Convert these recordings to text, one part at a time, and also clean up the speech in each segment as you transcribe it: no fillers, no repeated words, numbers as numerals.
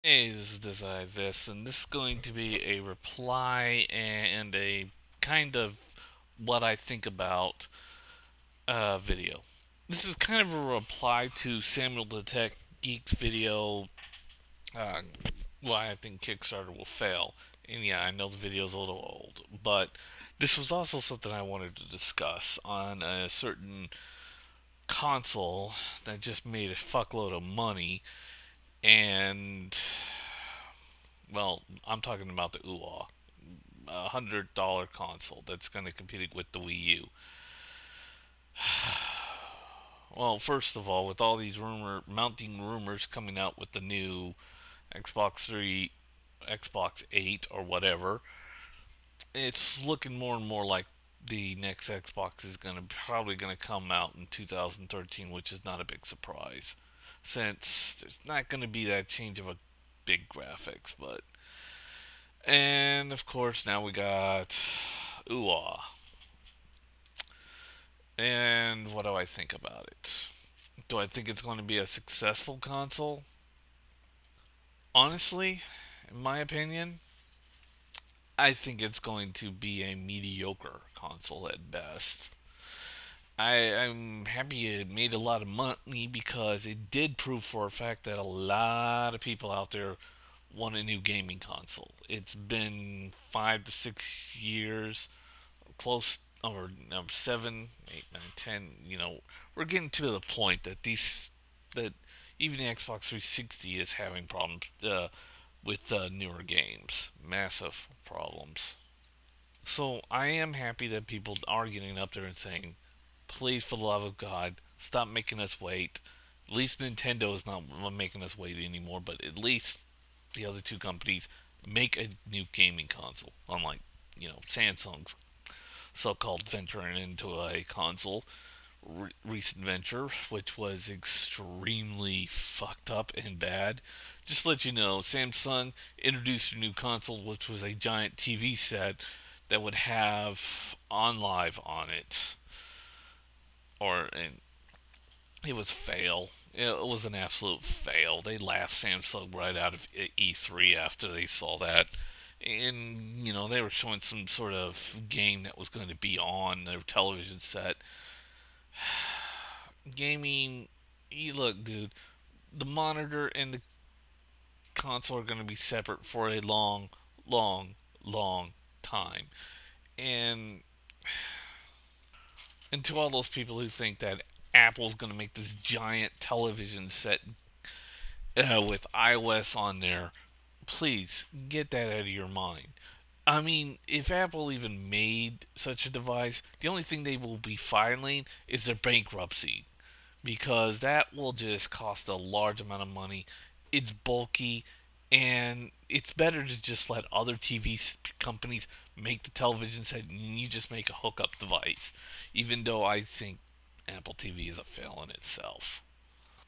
Hey, this is this, and this is going to be a reply and a kind of what I think about video. This is kind of a reply to Samuel the Tech Geek's video, uh, why I think Kickstarter will fail. And yeah, I know the video's a little old, but this was also something I wanted to discuss on a certain console that just made a fuckload of money and well, I'm talking about the Ouya, $100 console that's going to compete with the Wii U. Well, first of all, with all these mounting rumors coming out with the new Xbox 3, Xbox 8, or whatever, it's looking more and more like the next Xbox is probably going to come out in 2013, which is not a big surprise, since there's not going to be that change of a big graphics, but and of course, now we got Ouya. And what do I think about it? Do I think it's going to be a successful console? Honestly, in my opinion, I think it's going to be a mediocre console at best. I'm happy it made a lot of money because it did prove for a fact that a lot of people out there want a new gaming console. It's been 5 to 6 years close or number 7, 8, 9, 10. We're getting to the point that that even the Xbox 360 is having problems with newer games, massive problems. So I am happy that people are getting up there and saying, "Please, for the love of God, stop making us wait." At least Nintendo is not making us wait anymore, but at least the other two companies make a new gaming console, unlike Samsung's so-called venturing into a console recent venture, which was extremely fucked up and bad. Just to let you know, Samsung introduced a new console, which was a giant TV set that would have OnLive on it, and it was fail. It was an absolute fail. They laughed Samsung right out of E3 after they saw that. And, they were showing some sort of game that was going to be on their television set. Gaming, you look, dude, the monitor and the console are going to be separate for a long, long, long time. And and to all those people who think that Apple's going to make this giant television set with iOS on there, please get that out of your mind. I mean, if Apple even made such a device, the only thing they will be filing is their bankruptcy because that will just cost a large amount of money. It's bulky, and it's better to just let other TV companies make the television set and you just make a hookup device. Even though I think Apple TV is a fail in itself.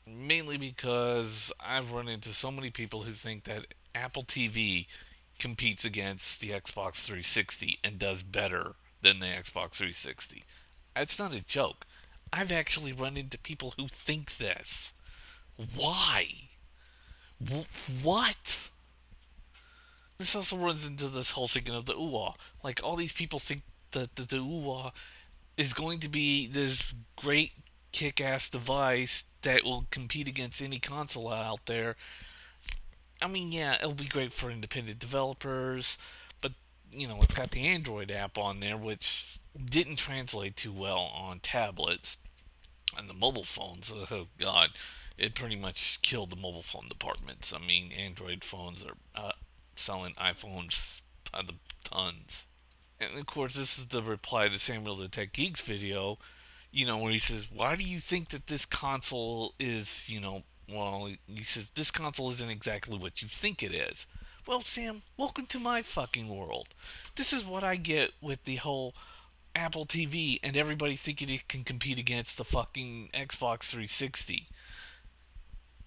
Mainly because I've run into so many people who think that Apple TV competes against the Xbox 360 and does better than the Xbox 360. It's not a joke. I've actually run into people who think this. Why? What? This also runs into this whole thing of the Ouya. Like, all these people think that the Ouya is going to be this great kick ass device that will compete against any console out there. I mean, yeah, it'll be great for independent developers, but it's got the Android app on there, which didn't translate too well on tablets and the mobile phones. Oh God, it pretty much killed the mobile phone departments. I mean, Android phones are selling iPhones by the tons. And of course, this is the reply to Samuel the Tech Geeks video, where he says, "Why do you think that this console is, well, he says, this console isn't exactly what you think it is." Well, Sam, welcome to my fucking world. This is what I get with the whole Apple TV and everybody thinking it can compete against the fucking Xbox 360.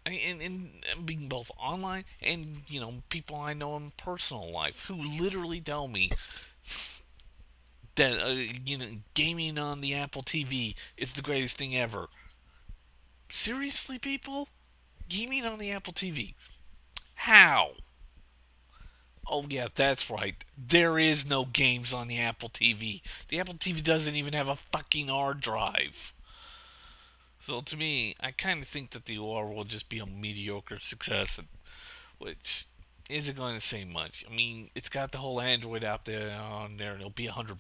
And being both online and, people I know in personal life who literally tell me that gaming on the Apple TV is the greatest thing ever. Seriously, people, gaming on the Apple TV. How? Oh, yeah, that's right. There is no games on the Apple TV. The Apple TV doesn't even have a fucking hard drive. So to me, I kind of think that the OR will just be a mediocre success, which isn't going to say much. I mean, it's got the whole Android out there on there, and it'll be $100,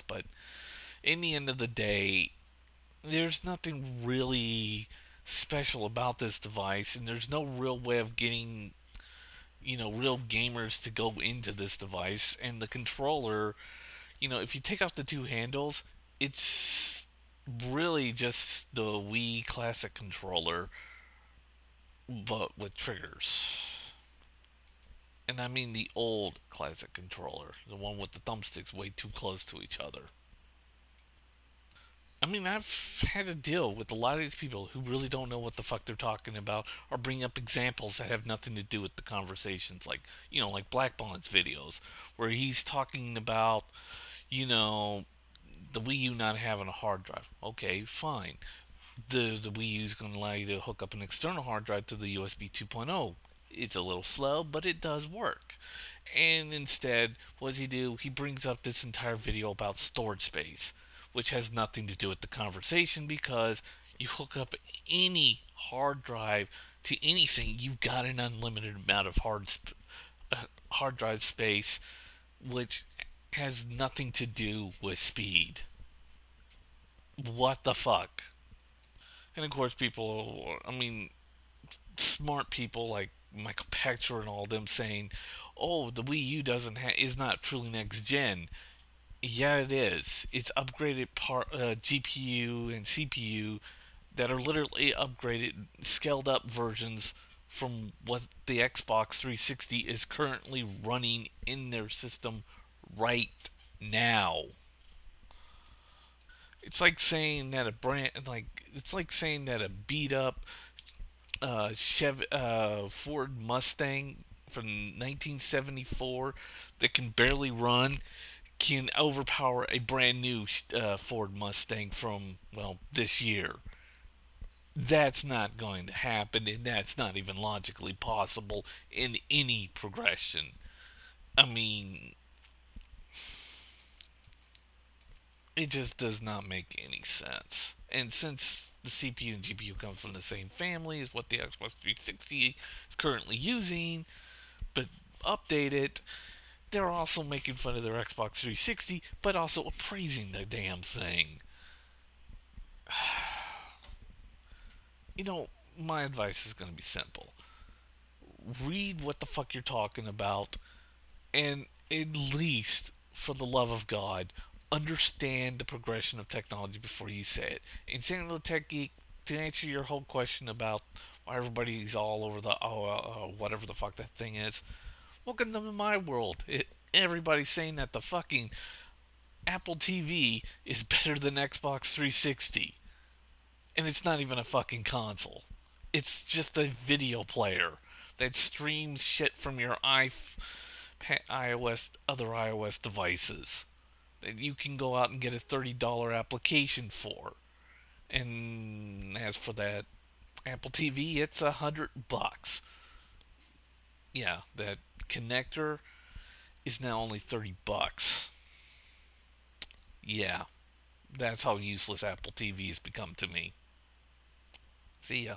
but in the end of the day, there's nothing really special about this device, and there's no real way of getting real gamers to go into this device. And the controller, if you take out the two handles, it's really just the Wii Classic controller, but with triggers. And I mean the old Classic controller, the one with the thumbsticks way too close to each other. I mean, I've had to deal with a lot of these people who really don't know what the fuck they're talking about, or bring up examples that have nothing to do with the conversations, like like Black Bond's videos, where he's talking about, you know, the Wii U not having a hard drive. Okay, fine. The Wii U is going to allow you to hook up an external hard drive to the USB 2.0. It's a little slow, but it does work. And instead, what does he do? He brings up this entire video about storage space, which has nothing to do with the conversation, because you hook up any hard drive to anything, you've got an unlimited amount of hard drive space, which has nothing to do with speed. What the fuck? And of course, I mean, smart people like Michael Pachter and all them saying, "Oh, the Wii U is not truly next gen." Yeah, it is. It's upgraded GPU and CPU that are literally upgraded, scaled up versions from what the Xbox 360 is currently running in their system right now. It's like saying that it's like saying that a beat up Ford Mustang from 1974 that can barely run can overpower a brand new Ford Mustang from, well, this year. That's not going to happen, and that's not even logically possible in any progression. I mean, it just does not make any sense. And since the CPU and GPU come from the same family as what the Xbox 360 is currently using, but updated, they're also making fun of their Xbox 360, but also praising the damn thing. My advice is going to be simple. Read what the fuck you're talking about, and at least, for the love of God, understand the progression of technology before you say it. And Samuel Tech Geek, to answer your whole question about why everybody's all over the whatever the fuck that thing is, welcome to my world. Everybody's saying that the fucking Apple TV is better than Xbox 360, and it's not even a fucking console. It's just a video player that streams shit from your other iOS devices that you can go out and get a $30 application for. And as for that Apple TV, it's $100. Yeah, that connector is now only $30. Yeah, that's how useless Apple TV has become to me. See ya.